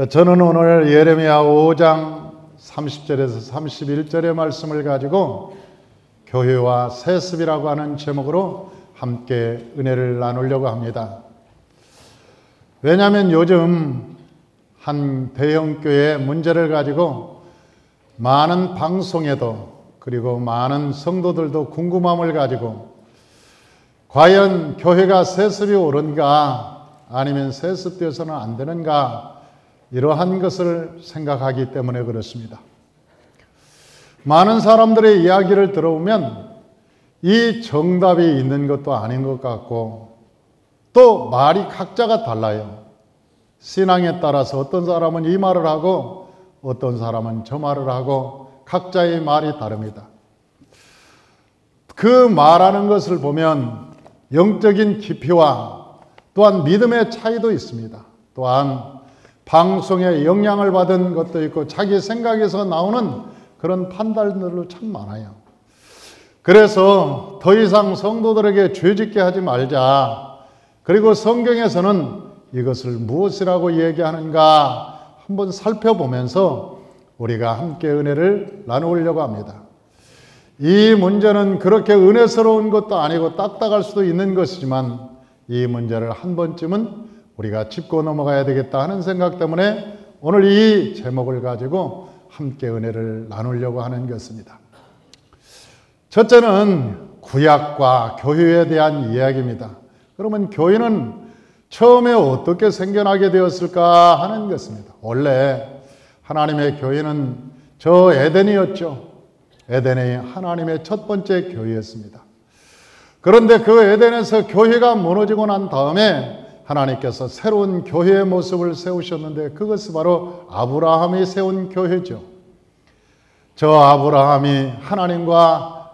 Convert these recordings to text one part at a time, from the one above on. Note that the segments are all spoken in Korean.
저는 오늘 예레미야 5장 30절에서 31절의 말씀을 가지고 교회와 세습이라고 하는 제목으로 함께 은혜를 나누려고 합니다. 왜냐하면 요즘 한 대형교회 문제를 가지고 많은 방송에도 그리고 많은 성도들도 궁금함을 가지고 과연 교회가 세습이 옳은가 아니면 세습되어서는 안 되는가 이러한 것을 생각하기 때문에 그렇습니다. 많은 사람들의 이야기를 들어보면 이 정답이 있는 것도 아닌 것 같고 또 말이 각자가 달라요. 신앙에 따라서 어떤 사람은 이 말을 하고 어떤 사람은 저 말을 하고 각자의 말이 다릅니다. 그 말하는 것을 보면 영적인 깊이와 또한 믿음의 차이도 있습니다. 또한 방송에 영향을 받은 것도 있고 자기 생각에서 나오는 그런 판단들도 참 많아요. 그래서 더 이상 성도들에게 죄짓게 하지 말자. 그리고 성경에서는 이것을 무엇이라고 얘기하는가 한번 살펴보면서 우리가 함께 은혜를 나누려고 합니다. 이 문제는 그렇게 은혜스러운 것도 아니고 딱딱할 수도 있는 것이지만 이 문제를 한 번쯤은 우리가 짚고 넘어가야 되겠다 하는 생각 때문에 오늘 이 제목을 가지고 함께 은혜를 나누려고 하는 것입니다. 첫째는 구약과 교회에 대한 이야기입니다. 그러면 교회는 처음에 어떻게 생겨나게 되었을까 하는 것입니다. 원래 하나님의 교회는 저 에덴이었죠. 에덴이 하나님의 첫 번째 교회였습니다. 그런데 그 에덴에서 교회가 무너지고 난 다음에 하나님께서 새로운 교회의 모습을 세우셨는데 그것이 바로 아브라함이 세운 교회죠. 저 아브라함이 하나님과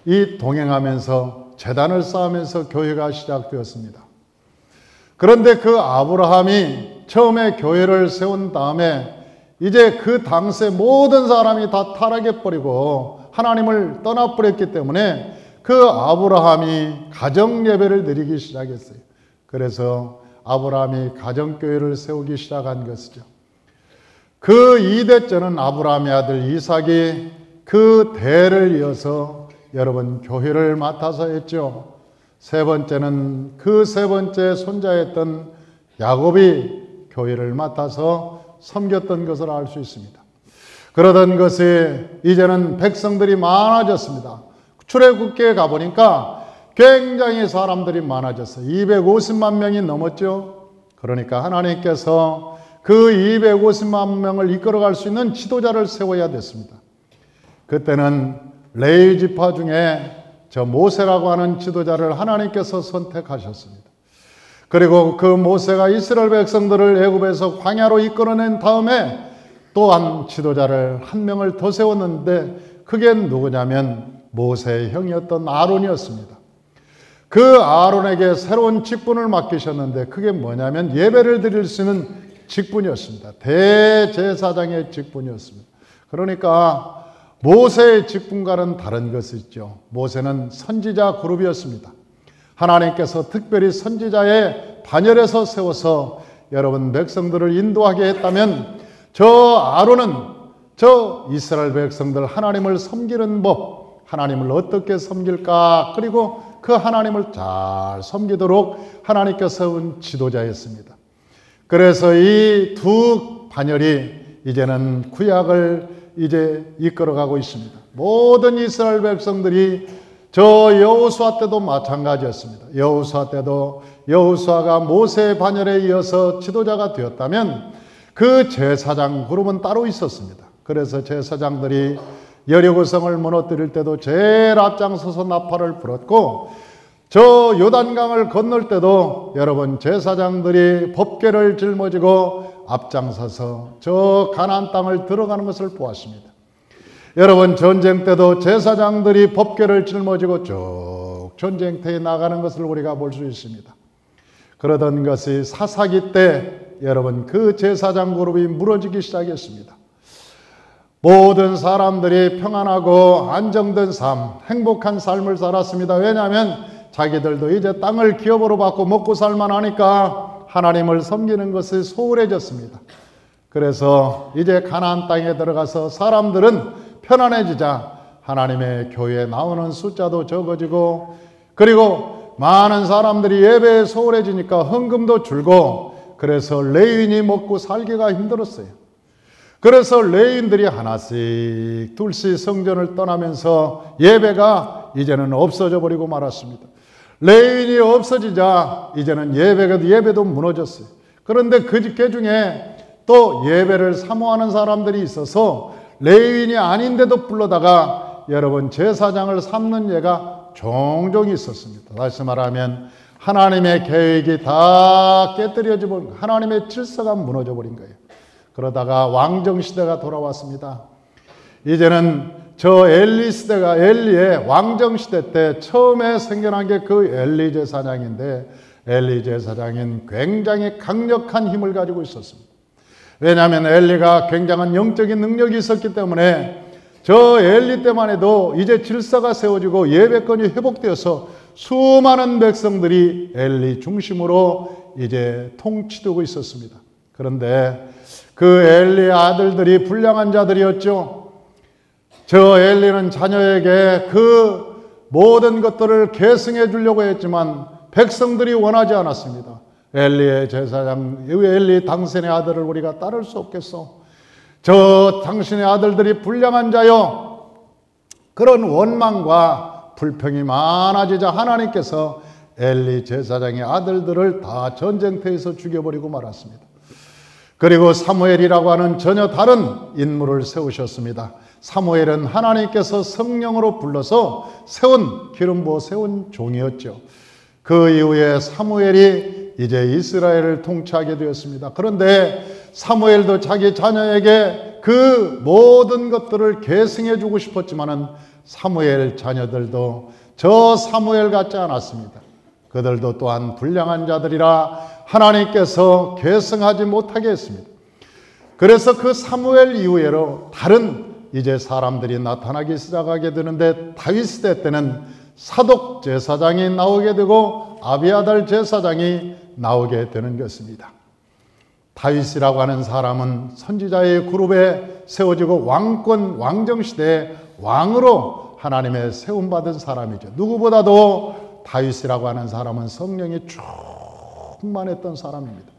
이 동행하면서 제단을 쌓으면서 교회가 시작되었습니다. 그런데 그 아브라함이 처음에 교회를 세운 다음에 이제 그 당시에 모든 사람이 다 타락해버리고 하나님을 떠나버렸기 때문에 그 아브라함이 가정 예배를 드리기 시작했어요. 그래서 아브라함이 가정교회를 세우기 시작한 것이죠. 그 2대째는 아브라함의 아들 이삭이 그 대를 이어서 여러분 교회를 맡아서 했죠. 세 번째는 그 세 번째 손자였던 야곱이 교회를 맡아서 섬겼던 것을 알 수 있습니다. 그러던 것이 이제는 백성들이 많아졌습니다. 출애굽기에 가보니까 굉장히 사람들이 많아졌어요. 250만 명이 넘었죠. 그러니까 하나님께서 그 250만 명을 이끌어갈 수 있는 지도자를 세워야 됐습니다. 그때는 레위 지파 중에 저 모세라고 하는 지도자를 하나님께서 선택하셨습니다. 그리고 그 모세가 이스라엘 백성들을 애굽에서 광야로 이끌어낸 다음에 또한 지도자를 한 명을 더 세웠는데 그게 누구냐면 모세의 형이었던 아론이었습니다. 그 아론에게 새로운 직분을 맡기셨는데 그게 뭐냐면 예배를 드릴 수 있는 직분이었습니다. 대제사장의 직분이었습니다. 그러니까 모세의 직분과는 다른 것이 있죠. 모세는 선지자 그룹이었습니다. 하나님께서 특별히 선지자의 반열에서 세워서 여러분 백성들을 인도하게 했다면 저 아론은 저 이스라엘 백성들 하나님을 섬기는 법, 하나님을 어떻게 섬길까 그리고 그 하나님을 잘 섬기도록 하나님께서 세운 지도자였습니다. 그래서 이 두 반열이 이제는 구약을 이제 이끌어가고 있습니다. 모든 이스라엘 백성들이 저 여호수아 때도 마찬가지였습니다. 여호수아 때도 여호수아가 모세의 반열에 이어서 지도자가 되었다면 그 제사장 그룹은 따로 있었습니다. 그래서 제사장들이 여리고성을 무너뜨릴 때도 제일 앞장서서 나팔을 불었고 저 요단강을 건널 때도 여러분 제사장들이 법궤를 짊어지고 앞장서서 저 가나안 땅을 들어가는 것을 보았습니다. 여러분 전쟁 때도 제사장들이 법궤를 짊어지고 쭉 전쟁터에 나가는 것을 우리가 볼 수 있습니다. 그러던 것이 사사기 때 여러분 그 제사장 그룹이 무너지기 시작했습니다. 모든 사람들이 평안하고 안정된 삶, 행복한 삶을 살았습니다. 왜냐하면 자기들도 이제 땅을 기업으로 받고 먹고 살만 하니까 하나님을 섬기는 것이 소홀해졌습니다. 그래서 이제 가나안 땅에 들어가서 사람들은 편안해지자 하나님의 교회에 나오는 숫자도 적어지고, 그리고 많은 사람들이 예배에 소홀해지니까 헌금도 줄고, 그래서 레위인이 먹고 살기가 힘들었어요. 그래서 레위인들이 하나씩 둘씩 성전을 떠나면서 예배가 이제는 없어져 버리고 말았습니다. 레위인이 없어지자 이제는 예배도 무너졌어요. 그런데 그 중에 또 예배를 사모하는 사람들이 있어서 레위인이 아닌데도 불러다가 여러분 제사장을 삼는 예가 종종 있었습니다. 다시 말하면 하나님의 계획이 다 깨뜨려져 버린, 하나님의 질서가 무너져 버린 거예요. 그러다가 왕정시대가 돌아왔습니다. 이제는 저 엘리 시대가, 엘리의 왕정시대 때 처음에 생겨난 게 그 엘리 제사장인데, 엘리 제사장은 굉장히 강력한 힘을 가지고 있었습니다. 왜냐하면 엘리가 굉장한 영적인 능력이 있었기 때문에 저 엘리 때만 해도 이제 질서가 세워지고 예배권이 회복되어서 수많은 백성들이 엘리 중심으로 이제 통치되고 있었습니다. 그런데 그 엘리 아들들이 불량한 자들이었죠. 저 엘리는 자녀에게 그 모든 것들을 계승해 주려고 했지만 백성들이 원하지 않았습니다. 엘리의 제사장, 엘리 당신의 아들을 우리가 따를 수 없겠소. 저 당신의 아들들이 불량한 자요. 그런 원망과 불평이 많아지자 하나님께서 엘리 제사장의 아들들을 다 전쟁터에서 죽여버리고 말았습니다. 그리고 사무엘이라고 하는 전혀 다른 인물을 세우셨습니다. 사무엘은 하나님께서 성령으로 불러서 기름 부어 세운 종이었죠. 그 이후에 사무엘이 이제 이스라엘을 통치하게 되었습니다. 그런데 사무엘도 자기 자녀에게 그 모든 것들을 계승해 주고 싶었지만은 사무엘 자녀들도 저 사무엘 같지 않았습니다. 그들도 또한 불량한 자들이라 하나님께서 계승하지 못하게 했습니다. 그래서 그 사무엘 이후로 다른 이제 사람들이 나타나기 시작하게 되는데, 다윗 시대 때는 사독 제사장이 나오게 되고 아비아달 제사장이 나오게 되는 것입니다. 다윗이라고 하는 사람은 선지자의 그룹에 세워지고 왕정시대의 왕으로 하나님의 세움받은 사람이죠. 누구보다도 다윗이라고 하는 사람은 성령이 충만했던 사람입니다.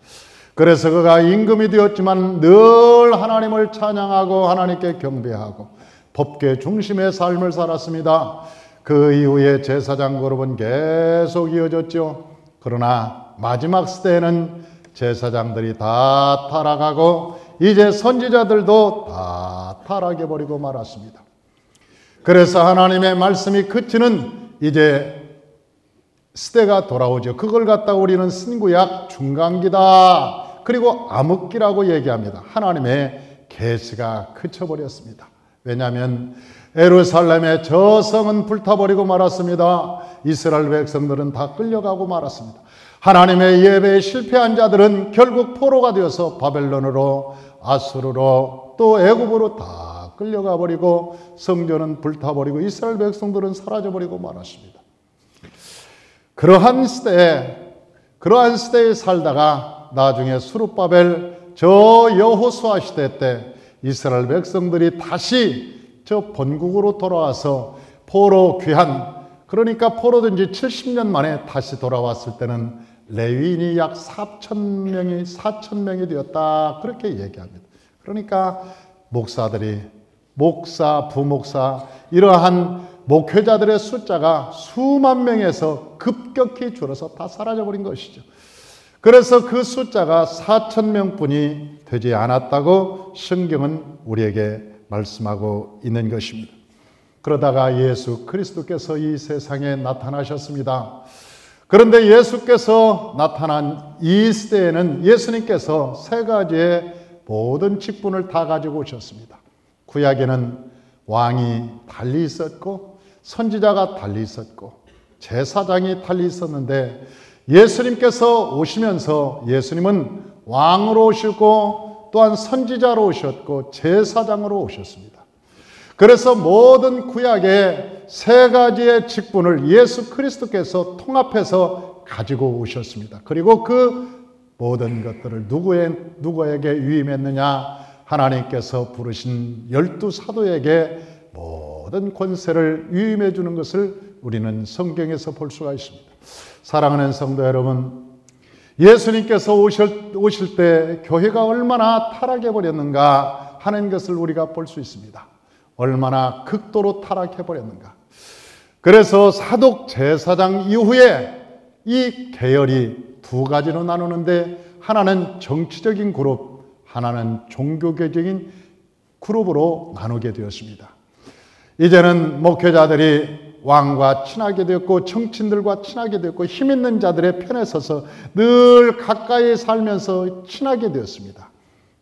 그래서 그가 임금이 되었지만 늘 하나님을 찬양하고 하나님께 경배하고 법궤 중심의 삶을 살았습니다. 그 이후에 제사장 그룹은 계속 이어졌죠. 그러나 마지막 시대에는 제사장들이 다 타락하고 이제 선지자들도 다 타락해버리고 말았습니다. 그래서 하나님의 말씀이 그치는 이제 시대가 돌아오죠. 그걸 갖다 우리는 신구약 중간기다, 그리고 암흑기라고 얘기합니다. 하나님의 계시가 그쳐버렸습니다. 왜냐하면 예루살렘의 저 성은 불타버리고 말았습니다. 이스라엘 백성들은 다 끌려가고 말았습니다. 하나님의 예배에 실패한 자들은 결국 포로가 되어서 바벨론으로, 아수르로, 또 애굽으로 다 끌려가 버리고 성전은 불타버리고 이스라엘 백성들은 사라져버리고 말았습니다. 그러한 시대에 살다가 나중에 수룹바벨 저 여호수아 시대 때 이스라엘 백성들이 다시 저 본국으로 돌아와서 포로 귀환, 그러니까 포로된 지 70년 만에 다시 돌아왔을 때는 레위인이 약 4,000명이 되었다, 그렇게 얘기합니다. 그러니까 목사들이, 목사, 부목사, 이러한 목회자들의 숫자가 수만 명에서 급격히 줄어서 다 사라져버린 것이죠. 그래서 그 숫자가 4,000명뿐이 되지 않았다고 성경은 우리에게 말씀하고 있는 것입니다. 그러다가 예수 그리스도께서 이 세상에 나타나셨습니다. 그런데 예수께서 나타난 이 시대에는 예수님께서 세 가지의 모든 직분을 다 가지고 오셨습니다. 구약에는 왕이 달리 있었고 선지자가 달리 있었고 제사장이 달리 있었는데, 예수님께서 오시면서 예수님은 왕으로 오시고 또한 선지자로 오셨고 제사장으로 오셨습니다. 그래서 모든 구약의 세 가지의 직분을 예수 그리스도께서 통합해서 가지고 오셨습니다. 그리고 그 모든 것들을 누구에게 위임했느냐? 하나님께서 부르신 12사도에게 모든 권세를 위임해 주는 것을 우리는 성경에서 볼 수가 있습니다. 사랑하는 성도 여러분, 예수님께서 오실 때 교회가 얼마나 타락해 버렸는가 하는 것을 우리가 볼 수 있습니다. 얼마나 극도로 타락해 버렸는가. 그래서 사독 제사장 이후에 이 계열이 두 가지로 나누는데, 하나는 정치적인 그룹, 하나는 종교개혁적인 그룹으로 나누게 되었습니다. 이제는 목회자들이 왕과 친하게 되었고 정치인들과 친하게 되었고 힘 있는 자들의 편에 서서 늘 가까이 살면서 친하게 되었습니다.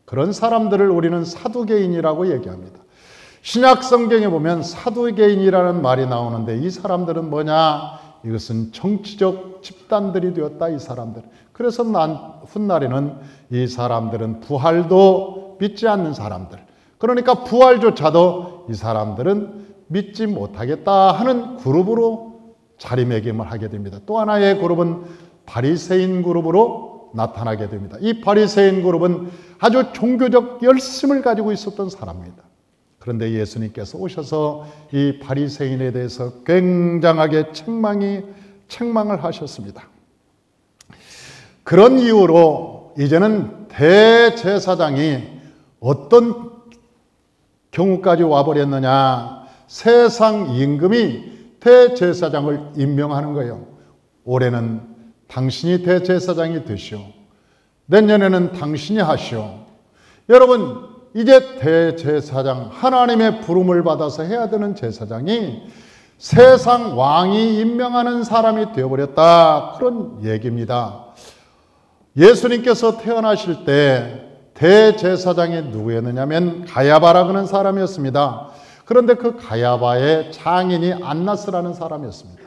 그런 사람들을 우리는 사두개인이라고 얘기합니다. 신약 성경에 보면 사두개인이라는 말이 나오는데, 이 사람들은 뭐냐? 이것은 정치적 집단들이 되었다, 이 사람들. 그래서 훗날에는 이 사람들은 부활도 믿지 않는 사람들, 그러니까 부활조차도 이 사람들은 믿지 못하겠다 하는 그룹으로 자리매김을 하게 됩니다. 또 하나의 그룹은 바리새인 그룹으로 나타나게 됩니다. 이 바리새인 그룹은 아주 종교적 열심을 가지고 있었던 사람입니다. 그런데 예수님께서 오셔서 이 바리새인에 대해서 굉장하게 책망을 하셨습니다. 그런 이유로 이제는 대제사장이 어떤 경우까지 와버렸느냐? 세상 임금이 대제사장을 임명하는 거예요. 올해는 당신이 대제사장이 되시오. 내년에는 당신이 하시오. 여러분, 이제 대제사장, 하나님의 부름을 받아서 해야 되는 제사장이 세상 왕이 임명하는 사람이 되어버렸다, 그런 얘기입니다. 예수님께서 태어나실 때 대제사장이 누구였느냐면 가야바라 그런 사람이었습니다. 그런데 그 가야바의 장인이 안나스라는 사람이었습니다.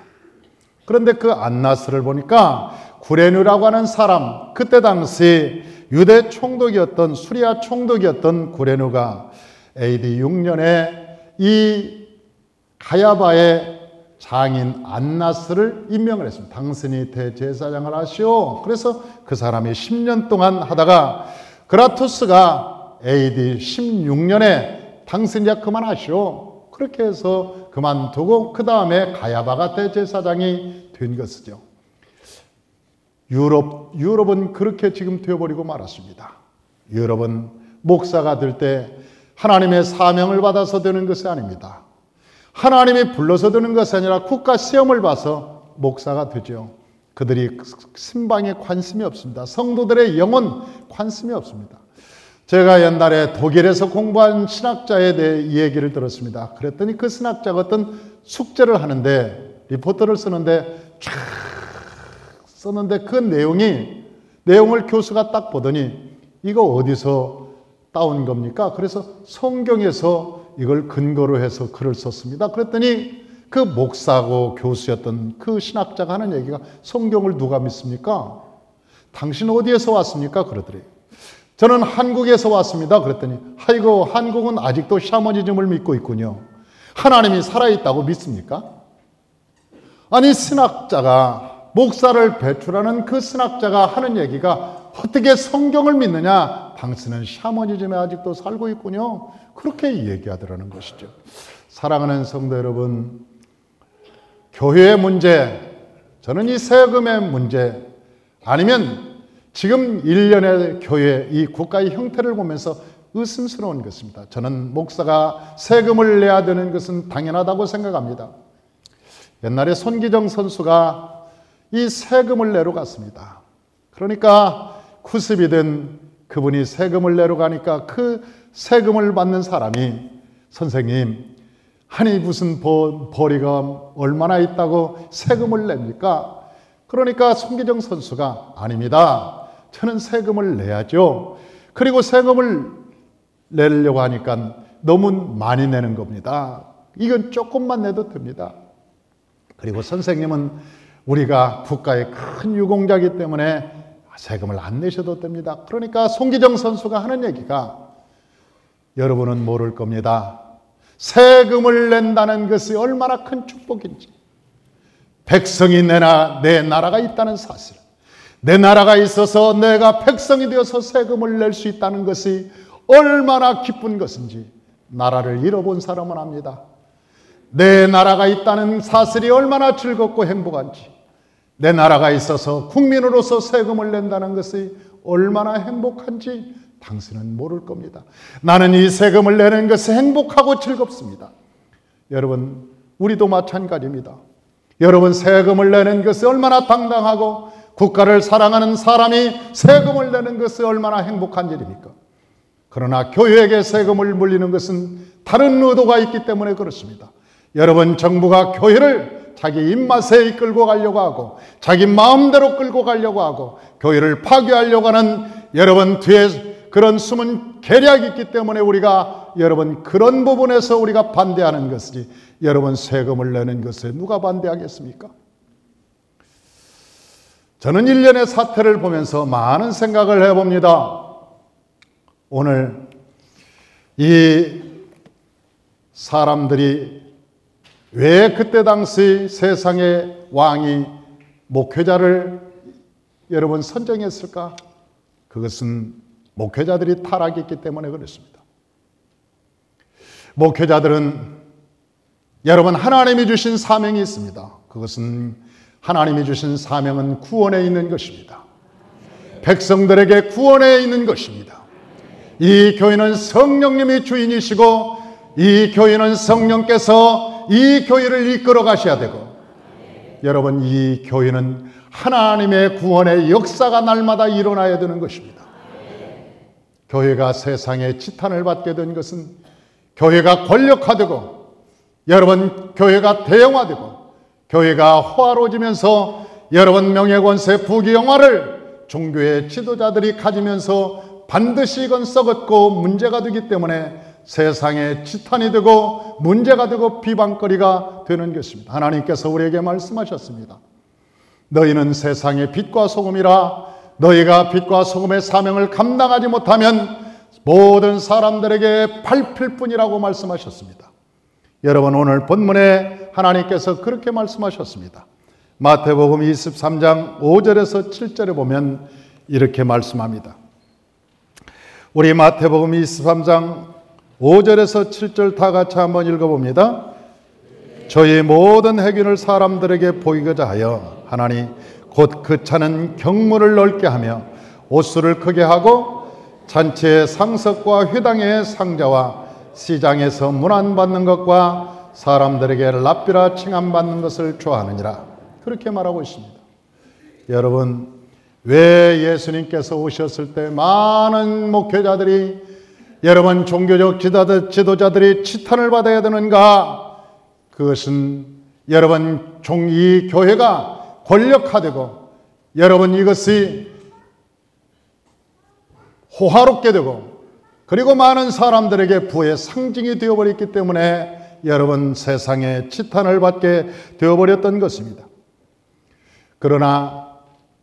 그런데 그 안나스를 보니까 구레누라고 하는 사람, 그때 당시 유대 총독이었던, 수리아 총독이었던 구레누가 AD 6년에 이 가야바의 장인 안나스를 임명을 했습니다. 당신이 대제사장을 하시오. 그래서 그 사람이 10년 동안 하다가 그라투스가 AD 16년에 당신이야 그만하시오. 그렇게 해서 그만두고 그 다음에 가야바가 대제사장이 된 것이죠. 유럽은 그렇게 지금 되어버리고 말았습니다. 유럽은 목사가 될 때 하나님의 사명을 받아서 되는 것이 아닙니다. 하나님이 불러서 되는 것이 아니라 국가 시험을 봐서 목사가 되죠. 그들이 신방에 관심이 없습니다. 성도들의 영혼 관심이 없습니다. 제가 옛날에 독일에서 공부한 신학자에 대해 이 얘기를 들었습니다. 그랬더니 그 신학자가 어떤 숙제를 하는데, 리포트를 쓰는데 쫙 썼는데 그 내용을 교수가 딱 보더니 이거 어디서 따온 겁니까? 그래서 성경에서 이걸 근거로 해서 글을 썼습니다. 그랬더니 그 목사고 교수였던 그 신학자가 하는 얘기가, 성경을 누가 믿습니까? 당신 어디에서 왔습니까? 그러더래요. 저는 한국에서 왔습니다. 그랬더니 아이고, 한국은 아직도 샤머니즘을 믿고 있군요. 하나님이 살아있다고 믿습니까? 아니, 신학자가, 목사를 배출하는 그 신학자가 하는 얘기가 어떻게 성경을 믿느냐? 당신은 샤머니즘에 아직도 살고 있군요. 그렇게 얘기하더라는 것이죠. 사랑하는 성도 여러분, 교회의 문제, 저는 이 세금의 문제, 아니면 지금 일련의 교회, 이 국가의 형태를 보면서 의심스러운 것입니다. 저는 목사가 세금을 내야 되는 것은 당연하다고 생각합니다. 옛날에 손기정 선수가 이 세금을 내러 갔습니다. 그러니까 구습이든 그분이 세금을 내러 가니까 그 세금을 받는 사람이, 선생님, 아니 무슨 벌이가 얼마나 있다고 세금을 냅니까? 그러니까 손기정 선수가, 아닙니다, 저는 세금을 내야죠. 그리고 세금을 내려고 하니까 너무 많이 내는 겁니다. 이건 조금만 내도 됩니다. 그리고 선생님은 우리가 국가의 큰 유공자이기 때문에 세금을 안 내셔도 됩니다. 그러니까 손기정 선수가 하는 얘기가, 여러분은 모를 겁니다. 세금을 낸다는 것이 얼마나 큰 축복인지, 백성이 내 나라가 있다는 사실, 내 나라가 있어서 내가 백성이 되어서 세금을 낼 수 있다는 것이 얼마나 기쁜 것인지 나라를 잃어본 사람은 압니다. 내 나라가 있다는 사실이 얼마나 즐겁고 행복한지, 내 나라가 있어서 국민으로서 세금을 낸다는 것이 얼마나 행복한지 당신은 모를 겁니다. 나는 이 세금을 내는 것이 행복하고 즐겁습니다. 여러분, 우리도 마찬가지입니다. 여러분, 세금을 내는 것이 얼마나 당당하고 국가를 사랑하는 사람이 세금을 내는 것이 얼마나 행복한 일입니까? 그러나 교회에게 세금을 물리는 것은 다른 의도가 있기 때문에 그렇습니다. 여러분, 정부가 교회를 자기 입맛에 이끌고 가려고 하고 자기 마음대로 끌고 가려고 하고 교회를 파괴하려고 하는 여러분 뒤에 그런 숨은 계략이 있기 때문에 우리가 여러분 그런 부분에서 우리가 반대하는 것이지, 여러분 세금을 내는 것에 누가 반대하겠습니까? 저는 일련의 사태를 보면서 많은 생각을 해봅니다. 오늘 이 사람들이 왜 그때 당시 세상의 왕이 목회자를 여러분 선정했을까? 그것은 목회자들이 타락했기 때문에 그렇습니다. 목회자들은 여러분 하나님이 주신 사명이 있습니다. 그것은 하나님이 주신 사명은 구원에 있는 것입니다. 백성들에게 구원에 있는 것입니다. 이 교회는 성령님이 주인이시고 이 교회는 성령께서 이 교회를 이끌어 가셔야 되고, 여러분 이 교회는 하나님의 구원의 역사가 날마다 일어나야 되는 것입니다. 교회가 세상에 지탄을 받게 된 것은 교회가 권력화되고 여러분 교회가 대형화되고 교회가 호화로워지면서 여러분 명예권세 부귀영화를 종교의 지도자들이 가지면서 반드시 이건 썩었고 문제가 되기 때문에 세상에 지탄이 되고 문제가 되고 비방거리가 되는 것입니다. 하나님께서 우리에게 말씀하셨습니다. 너희는 세상의 빛과 소금이라. 너희가 빛과 소금의 사명을 감당하지 못하면 모든 사람들에게 밟힐 뿐이라고 말씀하셨습니다. 여러분 오늘 본문에 하나님께서 그렇게 말씀하셨습니다. 마태복음 23장 5절에서 7절에 보면 이렇게 말씀합니다. 우리 마태복음 23장 5절에서 7절 다 같이 한번 읽어봅니다. 저희 모든 행위를 사람들에게 보이고자 하여 하나니 곧 그 차는 경문을 넓게 하며 옷수를 크게 하고 잔치의 상석과 회당의 상자와 시장에서 문안받는 것과 사람들에게 랍비라 칭함받는 것을 좋아하느니라. 그렇게 말하고 있습니다. 여러분, 왜 예수님께서 오셨을 때 많은 목회자들이 여러분 종교적 지도자들이 치탄을 받아야 되는가? 그것은 여러분 이 교회가 권력화되고 여러분 이것이 호화롭게 되고 그리고 많은 사람들에게 부의 상징이 되어버렸기 때문에 여러분 세상에 치탄을 받게 되어버렸던 것입니다. 그러나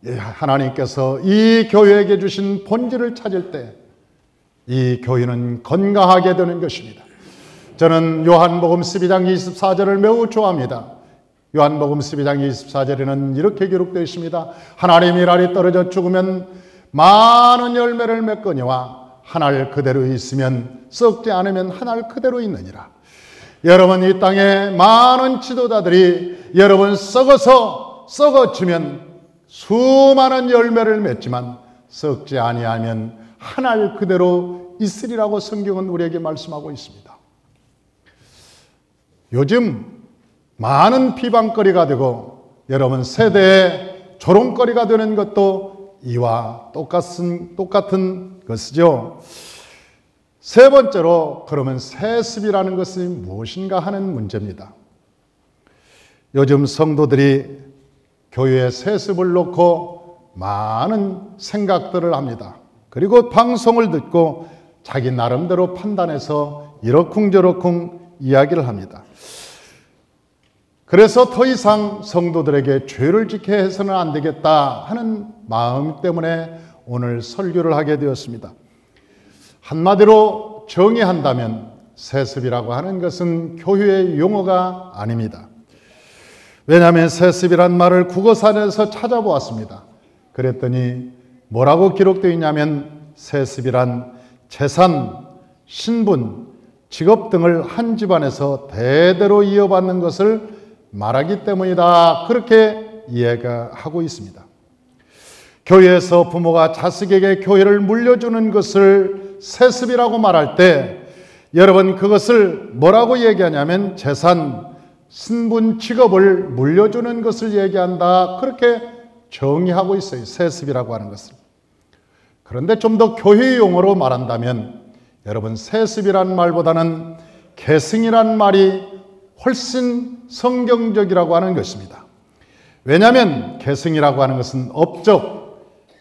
하나님께서 이 교회에게 주신 본질을 찾을 때 이 교회는 건강하게 되는 것입니다. 저는 요한복음 12장 24절을 매우 좋아합니다. 요한복음 12장 24절에는 이렇게 기록되어 있습니다. 하나님의 알이 떨어져 죽으면 많은 열매를 맺거니와 한 알 그대로 있으면 썩지 않으면 한 알 그대로 있느니라. 여러분 이 땅에 많은 지도자들이 여러분 썩어지면 수많은 열매를 맺지만 썩지 아니하면 한 알 그대로 있으리라고 성경은 우리에게 말씀하고 있습니다. 요즘 많은 비방거리가 되고 여러분 세대의 조롱거리가 되는 것도 이와 똑같은 것이죠. 세 번째로 그러면 세습이라는 것이 무엇인가 하는 문제입니다. 요즘 성도들이 교회에 세습을 놓고 많은 생각들을 합니다. 그리고 방송을 듣고 자기 나름대로 판단해서 이러쿵저러쿵 이야기를 합니다. 그래서 더 이상 성도들에게 죄를 지게 해서는 안 되겠다 하는 마음 때문에 오늘 설교를 하게 되었습니다. 한마디로 정의한다면 세습이라고 하는 것은 교회의 용어가 아닙니다. 왜냐하면 세습이란 말을 국어사전에서 찾아보았습니다. 그랬더니 뭐라고 기록되어 있냐면 세습이란 재산, 신분, 직업 등을 한 집안에서 대대로 이어받는 것을 말하기 때문이다. 그렇게 이해가 하고 있습니다. 교회에서 부모가 자식에게 교회를 물려주는 것을 세습이라고 말할 때 여러분 그것을 뭐라고 얘기하냐면 재산, 신분, 직업을 물려주는 것을 얘기한다. 그렇게 정의하고 있어요. 세습이라고 하는 것을. 그런데 좀 더 교회 용어로 말한다면 여러분 세습이란 말보다는 계승이란 말이 훨씬 성경적이라고 하는 것입니다. 왜냐하면 계승이라고 하는 것은 업적,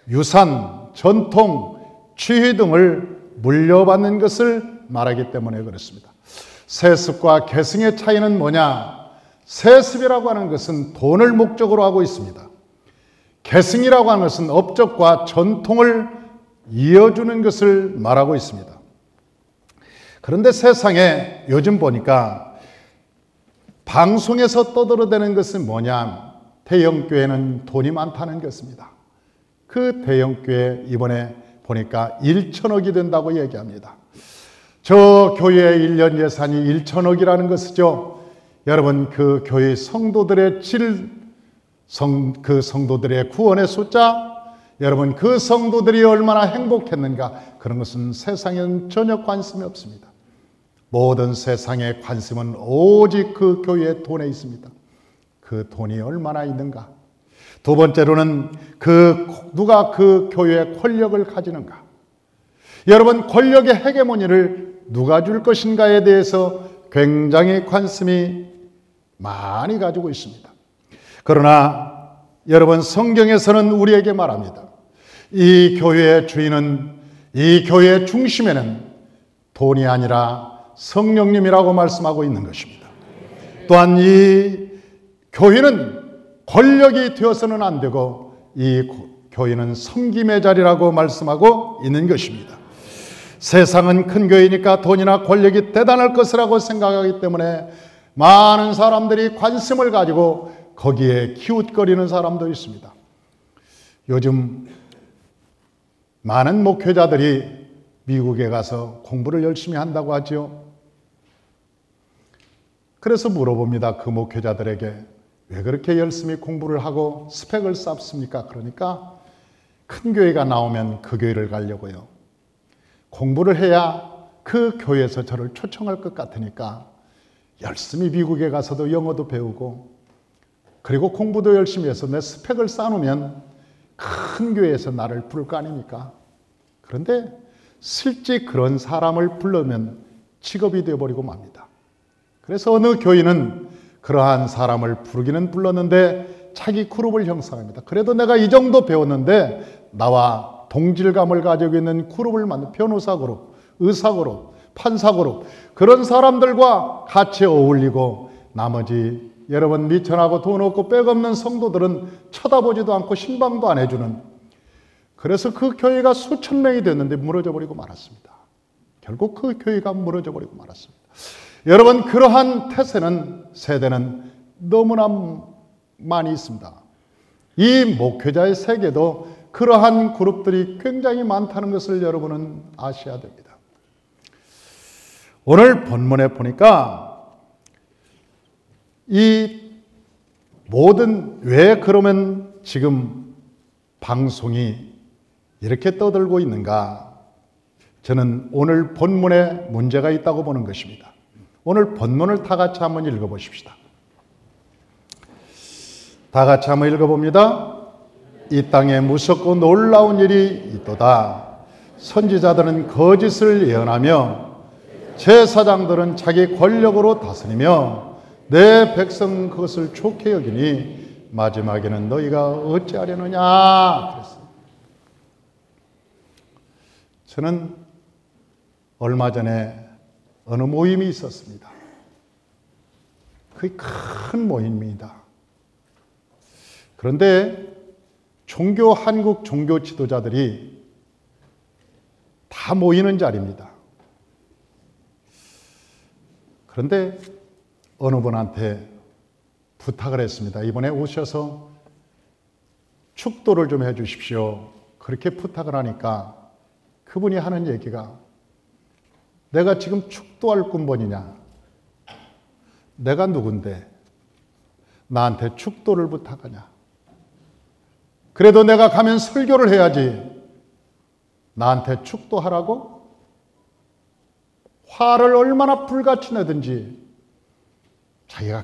유산, 전통, 취위 등을 물려받는 것을 말하기 때문에 그렇습니다. 세습과 계승의 차이는 뭐냐? 세습이라고 하는 것은 돈을 목적으로 하고 있습니다. 계승이라고 하는 것은 업적과 전통을 이어주는 것을 말하고 있습니다. 그런데 세상에 요즘 보니까 방송에서 떠들어대는 것은 뭐냐? 대형교회는 돈이 많다는 것입니다. 그 대형교회 이번에 보니까 1천억이 된다고 얘기합니다. 저 교회의 1년 예산이 1천억이라는 것이죠. 여러분 그 교회 성도들의 그 성도들의 구원의 숫자, 여러분 그 성도들이 얼마나 행복했는가, 그런 것은 세상에는 전혀 관심이 없습니다. 모든 세상의 관심은 오직 그 교회의 돈에 있습니다. 그 돈이 얼마나 있는가. 두 번째로는 누가 그 교회의 권력을 가지는가. 여러분 권력의 헤게모니를 누가 줄 것인가에 대해서 굉장히 관심이 많이 가지고 있습니다. 그러나 여러분 성경에서는 우리에게 말합니다. 이 교회의 주인은, 이 교회의 중심에는 돈이 아니라 성령님이라고 말씀하고 있는 것입니다. 또한 이 교회는 권력이 되어서는 안 되고 이 교회는 섬김의 자리라고 말씀하고 있는 것입니다. 세상은 큰 교회니까 돈이나 권력이 대단할 것이라고 생각하기 때문에 많은 사람들이 관심을 가지고 거기에 기웃거리는 사람도 있습니다. 요즘 많은 목회자들이 미국에 가서 공부를 열심히 한다고 하죠. 그래서 물어봅니다. 그 목회자들에게 왜 그렇게 열심히 공부를 하고 스펙을 쌓습니까? 그러니까 큰 교회가 나오면 그 교회를 가려고요. 공부를 해야 그 교회에서 저를 초청할 것 같으니까 열심히 미국에 가서도 영어도 배우고 그리고 공부도 열심히 해서 내 스펙을 쌓으면 큰 교회에서 나를 부를 거 아닙니까? 그런데 실제 그런 사람을 부르면 직업이 되어버리고 맙니다. 그래서 어느 교인은 그러한 사람을 부르기는 불렀는데 자기 그룹을 형성합니다. 그래도 내가 이 정도 배웠는데 나와 동질감을 가지고 있는 그룹을 만든 변호사 그룹, 의사 그룹, 판사 그룹, 그런 사람들과 같이 어울리고 나머지 여러분 미천하고 돈 없고 백 없는 성도들은 쳐다보지도 않고 신방도 안 해주는, 그래서 그 교회가 수천 명이 됐는데 무너져 버리고 말았습니다. 결국 그 교회가 무너져 버리고 말았습니다. 여러분 그러한 세대는 너무나 많이 있습니다. 이 목회자의 세계도 그러한 그룹들이 굉장히 많다는 것을 여러분은 아셔야 됩니다. 오늘 본문에 보니까 이 모든, 왜 그러면 지금 방송이 이렇게 떠들고 있는가? 저는 오늘 본문에 문제가 있다고 보는 것입니다. 오늘 본문을 다 같이 한번 읽어보십시다. 다 같이 한번 읽어봅니다. 이 땅에 무섭고 놀라운 일이 있도다. 선지자들은 거짓을 예언하며 제사장들은 자기 권력으로 다스리며 내 백성 그것을 좋게 여기니 마지막에는 너희가 어찌하려느냐. 그랬어요. 저는 얼마 전에 어느 모임이 있었습니다. 그게 큰 모임입니다. 그런데 한국 종교 지도자들이 다 모이는 자리입니다. 그런데 어느 분한테 부탁을 했습니다. 이번에 오셔서 축도를 좀 해 주십시오. 그렇게 부탁을 하니까 그분이 하는 얘기가 내가 지금 축도할 군번이냐? 내가 누군데 나한테 축도를 부탁하냐? 그래도 내가 가면 설교를 해야지 나한테 축도하라고? 화를 얼마나 불같이 내든지 자기가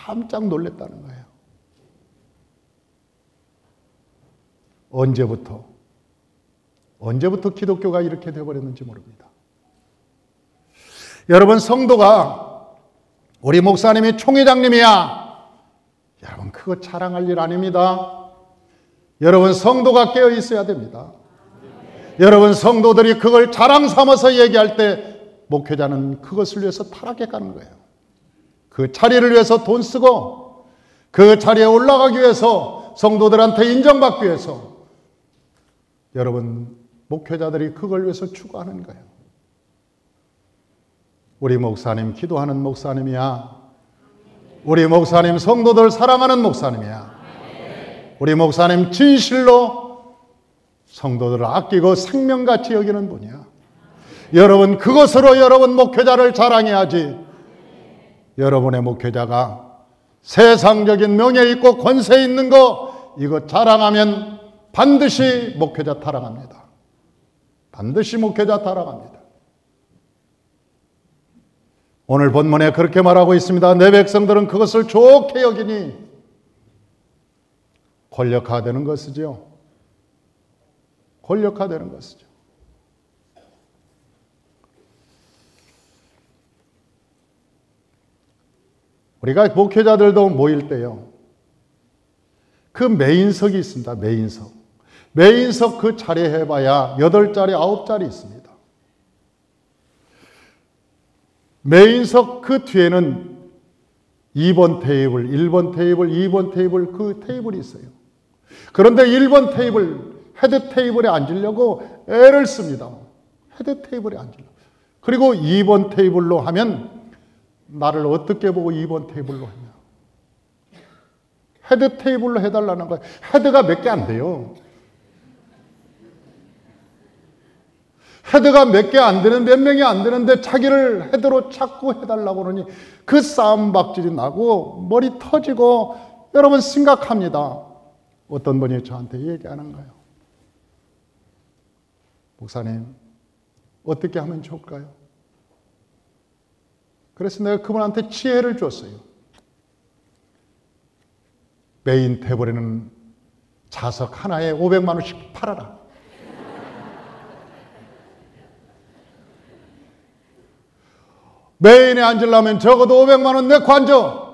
깜짝 놀랐다는 거예요. 언제부터 기독교가 이렇게 되어버렸는지 모릅니다. 여러분, 성도가 우리 목사님이 총회장님이야. 여러분, 그거 자랑할 일 아닙니다. 여러분, 성도가 깨어 있어야 됩니다. 여러분, 성도들이 그걸 자랑 삼아서 얘기할 때 목회자는 그것을 위해서 타락해 가는 거예요. 그 자리를 위해서 돈 쓰고 그 자리에 올라가기 위해서 성도들한테 인정받기 위해서 여러분, 목회자들이 그걸 위해서 추구하는 거예요. 우리 목사님 기도하는 목사님이야. 우리 목사님 성도들 사랑하는 목사님이야. 우리 목사님 진실로 성도들을 아끼고 생명같이 여기는 분이야. 여러분, 그것으로 여러분 목회자를 자랑해야지. 여러분의 목회자가 세상적인 명예 있고 권세 있는 거 이거 자랑하면 반드시 목회자 타락합니다. 반드시 목회자 타락합니다. 오늘 본문에 그렇게 말하고 있습니다. 내 백성들은 그것을 좋게 여기니 권력화되는 것이죠. 권력화되는 것이죠. 우리가 목회자들도 모일 때요, 그 메인석이 있습니다. 메인석 그 자리 해봐야 8자리, 9자리 있습니다. 메인석 그 뒤에는 2번 테이블, 1번 테이블, 2번 테이블 그 테이블이 있어요. 그런데 1번 테이블, 헤드 테이블에 앉으려고 애를 씁니다. 헤드 테이블에 앉으려고. 그리고 2번 테이블로 하면 나를 어떻게 보고 2번 테이블로 하냐. 헤드 테이블로 해달라는 거예요. 헤드가 몇 개 안 돼요. 헤드가 몇 개 안 되는, 몇 명이 안 되는데 자기를 헤드로 찾고 해달라고 그러니 그 싸움박질이 나고 머리 터지고 여러분 심각합니다. 어떤 분이 저한테 얘기하는 거예요. 목사님, 어떻게 하면 좋을까요? 그래서 내가 그분한테 지혜를 줬어요. 메인 테이블에는 좌석 하나에 500만 원씩 팔아라. 메인에 앉으려면 적어도 500만 원 내고 앉아.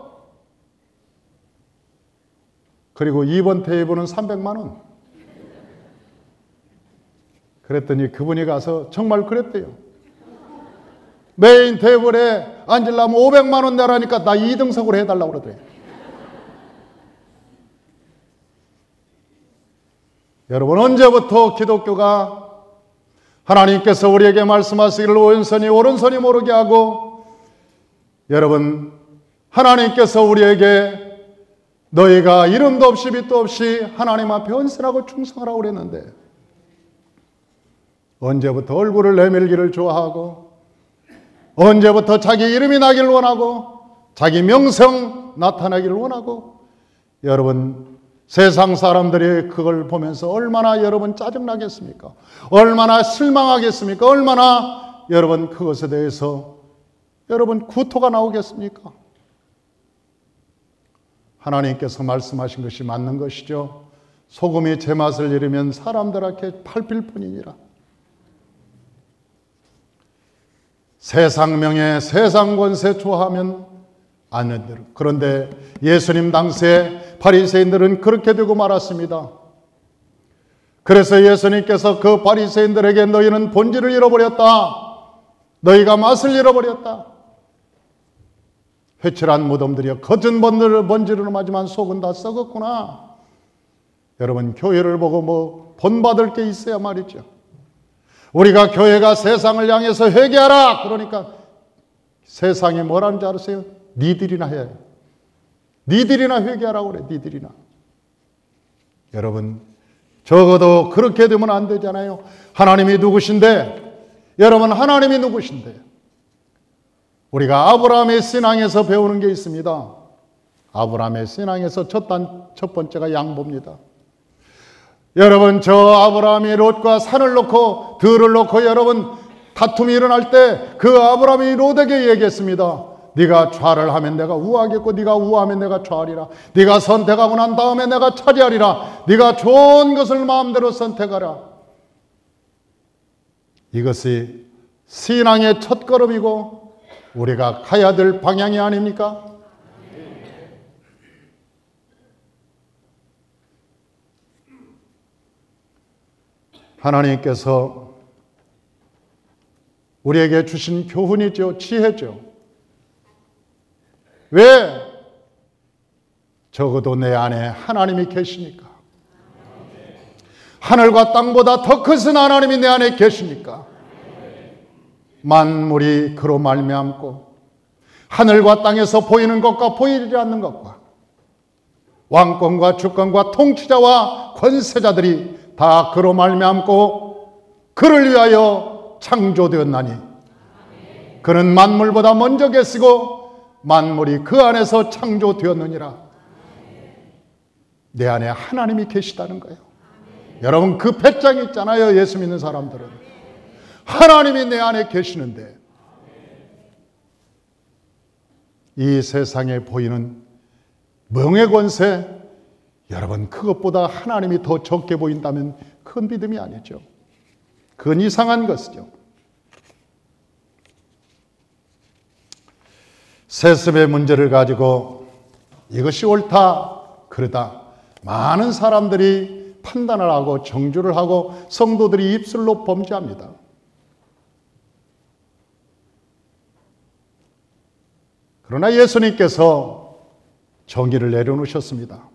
그리고 2번 테이블은 300만 원. 그랬더니 그분이 가서 정말 그랬대요. 메인 테이블에 앉으려면 500만 원 내라니까 나 2등석으로 해달라고 그러더래요. 여러분, 언제부터 기독교가 하나님께서 우리에게 말씀하시기를 왼손이 오른손이 모르게 하고, 여러분, 하나님께서 우리에게 너희가 이름도 없이 빛도 없이 하나님 앞에 헌신하고 충성하라고 그랬는데, 언제부터 얼굴을 내밀기를 좋아하고, 언제부터 자기 이름이 나기를 원하고, 자기 명성 나타나기를 원하고, 여러분, 세상 사람들이 그걸 보면서 얼마나 여러분 짜증나겠습니까? 얼마나 실망하겠습니까? 얼마나 여러분 그것에 대해서 여러분 구토가 나오겠습니까? 하나님께서 말씀하신 것이 맞는 것이죠. 소금이 제맛을 잃으면 사람들에게 밟힐 뿐이니라. 세상 명예, 세상 권세 좋아하면 아는 대로. 그런데 예수님 당시에 바리새인들은 그렇게 되고 말았습니다. 그래서 예수님께서 그 바리새인들에게 너희는 본질을 잃어버렸다. 너희가 맛을 잃어버렸다. 회칠한 무덤들이여 겉은 번지르는 하지만 속은 다 썩었구나. 여러분, 교회를 보고 뭐 본받을 게 있어야 말이죠. 우리가 교회가 세상을 향해서 회개하라 그러니까 세상이 뭐라는 줄 아세요? 니들이나 해요. 니들이나 회개하라고 그래. 니들이나. 여러분, 적어도 그렇게 되면 안 되잖아요. 하나님이 누구신데? 여러분, 하나님이 누구신데? 우리가 아브라함의 신앙에서 배우는 게 있습니다. 아브라함의 신앙에서 첫 번째가 양보입니다. 여러분, 저 아브라함이 롯과 산을 놓고 들을 놓고 여러분 다툼이 일어날 때 그 아브라함이 롯에게 얘기했습니다. 네가 좌를 하면 내가 우하겠고 네가 우하면 내가 좌하리라. 네가 선택하고 난 다음에 내가 차지하리라. 네가 좋은 것을 마음대로 선택하라. 이것이 신앙의 첫걸음이고 우리가 가야 될 방향이 아닙니까? 하나님께서 우리에게 주신 교훈이죠. 지혜죠. 왜? 적어도 내 안에 하나님이 계시니까. 하늘과 땅보다 더 크신 하나님이 내 안에 계시니까. 만물이 그로 말미암고 하늘과 땅에서 보이는 것과 보이지 않는 것과 왕권과 주권과 통치자와 권세자들이 다 그로 말미암고 그를 위하여 창조되었나니 그는 만물보다 먼저 계시고 만물이 그 안에서 창조되었느니라. 내 안에 하나님이 계시다는 거예요. 여러분, 그 배짱이 있잖아요. 예수 믿는 사람들은 하나님이 내 안에 계시는데 이 세상에 보이는 명예 권세, 여러분, 그것보다 하나님이 더 적게 보인다면 큰 믿음이 아니죠. 그건 이상한 것이죠. 세습의 문제를 가지고 이것이 옳다, 그러다 많은 사람들이 판단을 하고 정죄를 하고 성도들이 입술로 범죄합니다. 그러나 예수님께서 정의를 내려놓으셨습니다.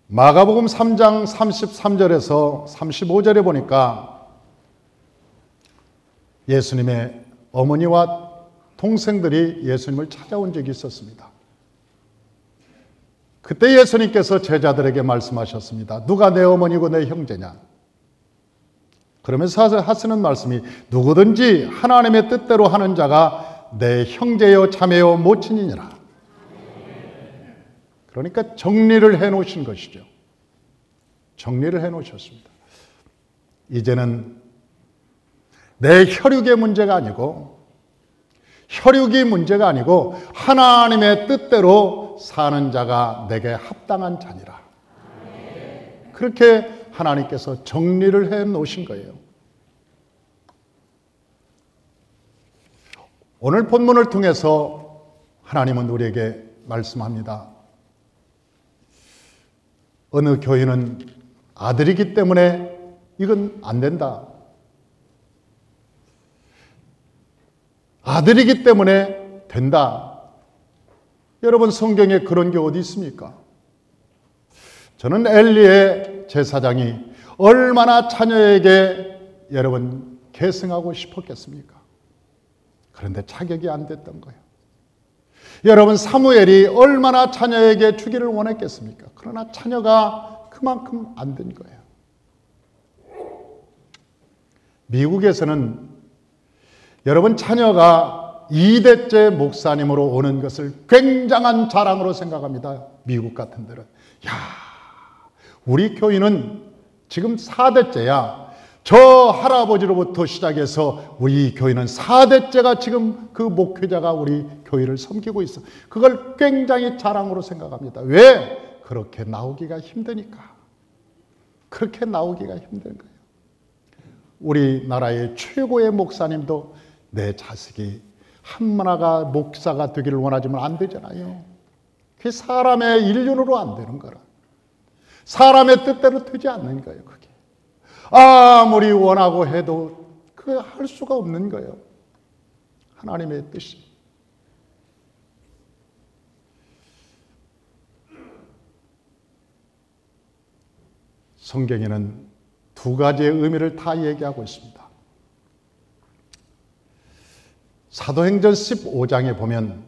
마가복음 3장 33절에서 35절에 보니까 예수님의 어머니와 동생들이 예수님을 찾아온 적이 있었습니다. 그때 예수님께서 제자들에게 말씀하셨습니다. 누가 내 어머니고 내 형제냐? 그러면서 하시는 말씀이 누구든지 하나님의 뜻대로 하는 자가 내 형제요 자매요 모친이니라. 그러니까 정리를 해놓으신 것이죠. 정리를 해놓으셨습니다. 이제는 내 혈육의 문제가 아니고 혈육이 문제가 아니고 하나님의 뜻대로 사는 자가 내게 합당한 자니라. 그렇게 하나님께서 정리를 해놓으신 거예요. 오늘 본문을 통해서 하나님은 우리에게 말씀합니다. 어느 교인은 아들이기 때문에 이건 안 된다. 아들이기 때문에 된다. 여러분, 성경에 그런 게 어디 있습니까? 저는 엘리의 제사장이 얼마나 자녀에게 여러분 계승하고 싶었겠습니까? 그런데 자격이 안 됐던 거예요. 여러분, 사무엘이 얼마나 자녀에게 주기를 원했겠습니까? 그러나 자녀가 그만큼 안 된 거예요. 미국에서는 여러분 자녀가 2대째 목사님으로 오는 것을 굉장한 자랑으로 생각합니다. 미국 같은 데는. 야, 우리 교인은 지금 4대째야. 저 할아버지로부터 시작해서 우리 교인은 4대째가 지금 그 목회자가 우리 교회를 섬기고 있어. 그걸 굉장히 자랑으로 생각합니다. 왜? 그렇게 나오기가 힘드니까. 그렇게 나오기가 힘든 거예요. 우리나라의 최고의 목사님도 내 자식이 한나가 목사가 되기를 원하지만 안 되잖아요. 그게 사람의 일륜으로 안 되는 거라. 사람의 뜻대로 되지 않는 거예요. 그게 아무리 원하고 해도 그게 할 수가 없는 거예요. 하나님의 뜻이. 성경에는 두 가지의 의미를 다 얘기하고 있습니다. 사도행전 15장에 보면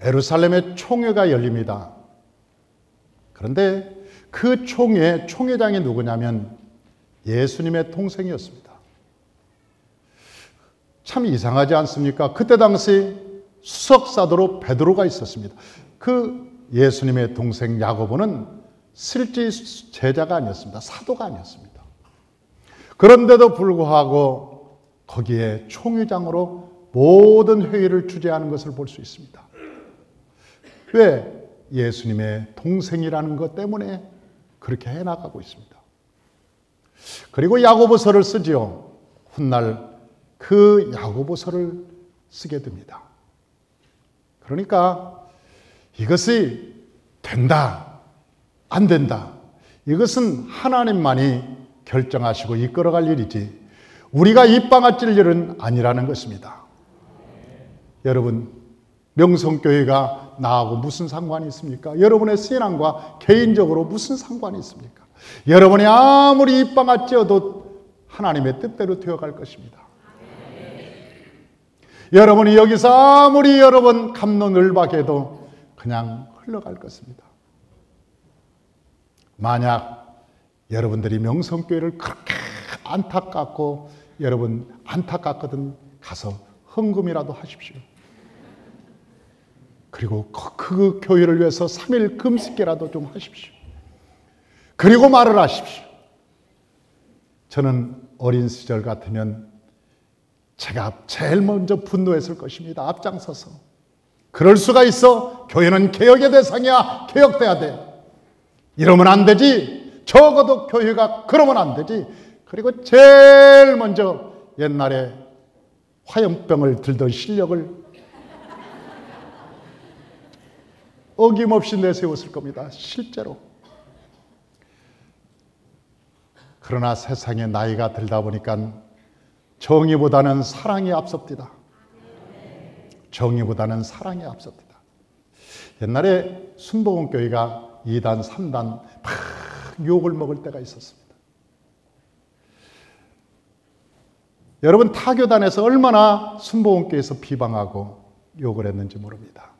예루살렘의 총회가 열립니다. 그런데 그 총회장이 누구냐면 예수님의 동생이었습니다. 참 이상하지 않습니까? 그때 당시 수석사도로 베드로가 있었습니다. 그 예수님의 동생 야고보는 실제 제자가 아니었습니다. 사도가 아니었습니다. 그런데도 불구하고 거기에 총회장으로 모든 회의를 주재하는 것을 볼 수 있습니다. 왜? 예수님의 동생이라는 것 때문에 그렇게 해나가고 있습니다. 그리고 야고보서를 쓰지요. 훗날 그 야고보서를 쓰게 됩니다. 그러니까 이것이 된다, 안 된다. 이것은 하나님만이 결정하시고 이끌어갈 일이지 우리가 입방아찔 일은 아니라는 것입니다. 여러분, 명성교회가 나하고 무슨 상관이 있습니까? 여러분의 신앙과 개인적으로 무슨 상관이 있습니까? 여러분이 아무리 입방아찌어도 하나님의 뜻대로 되어갈 것입니다. 여러분이 여기서 아무리 여러분 갑론을박해도 그냥 흘러갈 것입니다. 만약 여러분들이 명성교회를 그렇게 안타깝고 여러분 안타깝거든 가서 헌금이라도 하십시오. 그리고 그 교회를 위해서 3일 금식계라도 좀 하십시오. 그리고 말을 하십시오. 저는 어린 시절 같으면 제가 제일 먼저 분노했을 것입니다. 앞장서서. 그럴 수가 있어. 교회는 개혁의 대상이야. 개혁돼야 돼. 이러면 안 되지. 적어도 교회가 그러면 안 되지. 그리고 제일 먼저 옛날에 화염병을 들던 실력을 어김없이 내세웠을 겁니다. 실제로. 그러나 세상에 나이가 들다 보니까 정의보다는 사랑이 앞섭니다. 정의보다는 사랑이 앞섭니다. 옛날에 순복음교회가 2단, 3단 막 욕을 먹을 때가 있었습니다. 여러분 타교단에서 얼마나 순복음교회에서 비방하고 욕을 했는지 모릅니다.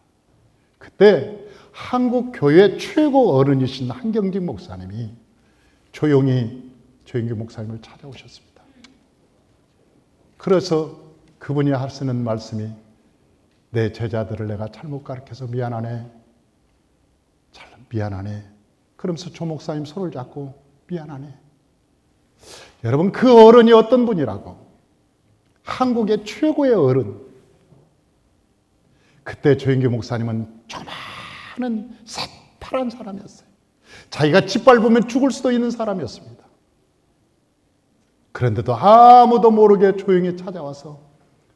그때 한국 교회 최고 어른이신 한경직 목사님이 조용기 목사님을 찾아오셨습니다. 그래서 그분이 하시는 말씀이 내 제자들을 내가 잘못 가르쳐서 미안하네. 미안하네. 그러면서 조 목사님 손을 잡고 미안하네. 여러분 그 어른이 어떤 분이라고? 한국의 최고의 어른. 그때 조영기 목사님은 조그마한 새파란 사람이었어요. 자기가 짓밟으면 죽을 수도 있는 사람이었습니다. 그런데도 아무도 모르게 조용히 찾아와서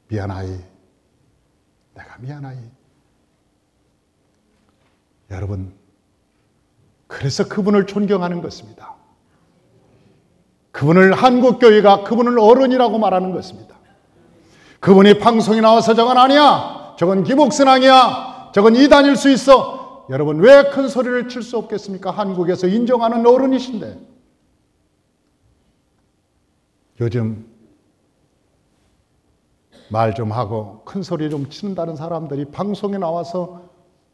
미안하이. 내가 미안하이. 여러분, 그래서 그분을 존경하는 것입니다. 그분을 한국교회가 그분을 어른이라고 말하는 것입니다. 그분이 방송에 나와서 저건 아니야. 저건 기복신앙이야. 저건 이단일 수 있어. 여러분 왜 큰 소리를 칠 수 없겠습니까? 한국에서 인정하는 어른이신데. 요즘 말 좀 하고 큰 소리 좀 치는다는 사람들이 방송에 나와서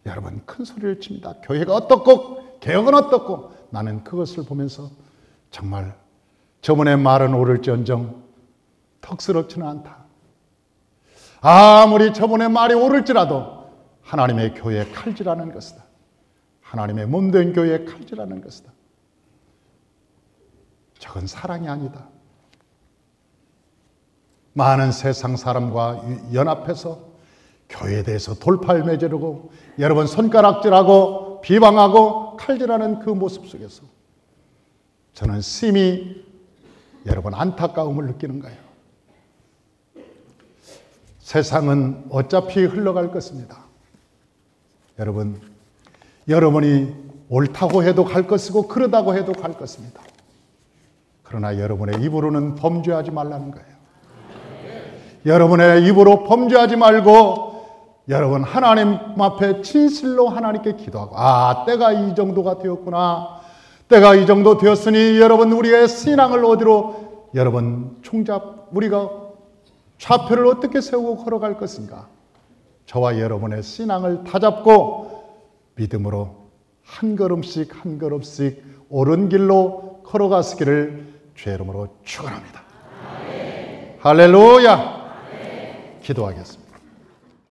여러분 큰 소리를 칩니다. 교회가 어떻고 개혁은 어떻고. 나는 그것을 보면서 정말 저분의 말은 옳을지언정 턱스럽지는 않다. 아무리 저분의 말이 옳을지라도 하나님의 교회에 칼질하는 것이다. 하나님의 몸된 교회에 칼질하는 것이다. 저건 사랑이 아니다. 많은 세상 사람과 연합해서 교회에 대해서 돌팔 매지르고 여러분 손가락질하고 비방하고 칼질하는 그 모습 속에서 저는 심히 여러분 안타까움을 느끼는 거예요. 세상은 어차피 흘러갈 것입니다. 여러분, 여러분이 옳다고 해도 갈 것이고 그러다고 해도 갈 것입니다. 그러나 여러분의 입으로는 범죄하지 말라는 거예요. 여러분의 입으로 범죄하지 말고 여러분 하나님 앞에 진실로 하나님께 기도하고 때가 이 정도가 되었구나. 때가 이 정도 되었으니 여러분 우리의 신앙을 어디로 여러분 우리가 좌표를 어떻게 세우고 걸어갈 것인가? 저와 여러분의 신앙을 다잡고 믿음으로 한 걸음씩 한 걸음씩 옳은 길로 걸어가시기를 주의 이름으로 축원합니다. 할렐루야. 기도하겠습니다.